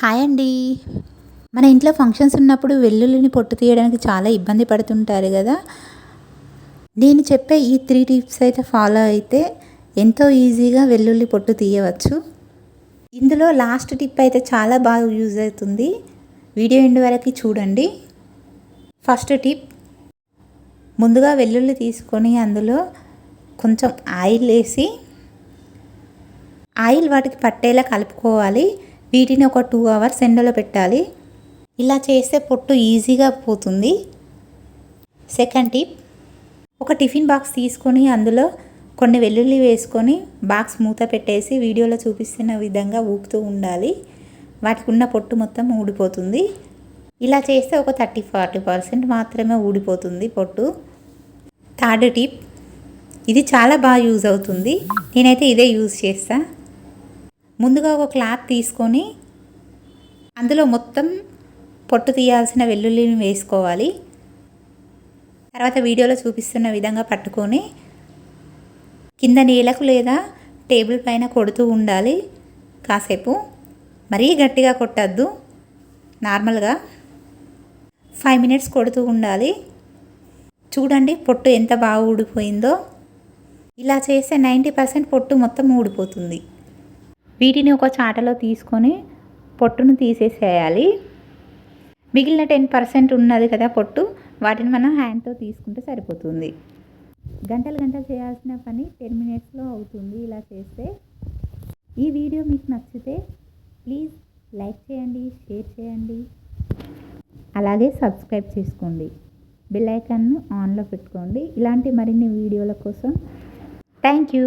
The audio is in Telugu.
హాయ్ అండి. మన ఇంట్లో ఫంక్షన్స్ ఉన్నప్పుడు వెల్లుల్లిని పొట్టు తీయడానికి చాలా ఇబ్బంది పడుతుంటారు కదా. నేను చెప్పే ఈ 3 టిప్స్ అయితే ఫాలో అయితే ఎంతో ఈజీగా వెల్లుల్లి పొట్టు తీయవచ్చు. ఇందులో లాస్ట్ టిప్ అయితే చాలా బాగా యూజ్ అవుతుంది. వీడియో ఎండ్ వరకు చూడండి. ఫస్ట్ టిప్, ముందుగా వెల్లుల్లి తీసుకొని అందులో కొంచెం ఆయిల్ వేసి ఆయిల్ వాటికి పట్టేలా కలుపుకోవాలి. వీటిని ఒక 2 అవర్స్ ఎండలో పెట్టాలి. ఇలా చేస్తే పొట్టు ఈజీగా పోతుంది. సెకండ్ టిప్, ఒక టిఫిన్ బాక్స్ తీసుకొని అందులో కొన్ని వెల్లుల్లి వేసుకొని బాక్స్ మూత పెట్టేసి వీడియోలో చూపిస్తున్న విధంగా ఊపుతూ ఉండాలి. వాటికి ఉన్న పొట్టు మొత్తం ఊడిపోతుంది. ఇలా చేస్తే ఒక 30-40% మాత్రమే ఊడిపోతుంది పొట్టు. థర్డ్ టిప్, ఇది చాలా బాగా యూజ్ అవుతుంది. నేనైతే ఇదే యూజ్ చేస్తాను. ముందుగా ఒక క్లాత్ తీసుకొని అందులో మొత్తం పొట్టు తీయాల్సిన వెల్లుల్లిని వేసుకోవాలి. తర్వాత వీడియోలో చూపిస్తున్న విధంగా పట్టుకొని కింద నేలకు లేదా టేబుల్ పైన కొడుతూ ఉండాలి. కాసేపు మరీ గట్టిగా కొట్టద్దు, నార్మల్గా 5 మినిట్స్ కొడుతూ ఉండాలి. చూడండి పొట్టు ఎంత బాగా ఊడిపోయిందో. ఇలా చేస్తే 90% పొట్టు మొత్తం ఊడిపోతుంది. వీటిని ఒక చాటలో తీసుకొని పొట్టును తీసేసేయాలి. మిగిలిన 10% ఉన్నది కదా పొట్టు, వాటిని మనం హ్యాండ్తో తీసుకుంటే సరిపోతుంది. గంటలు చేయాల్సిన పని 10 మినిట్స్లో అవుతుంది ఇలా చేస్తే. ఈ వీడియో మీకు నచ్చితే ప్లీజ్ లైక్ చేయండి, షేర్ చేయండి, అలాగే సబ్స్క్రైబ్ చేసుకోండి. బెల్ ఐకాన్ను ఆన్లో పెట్టుకోండి ఇలాంటి మరిన్ని వీడియోల కోసం. Thank you.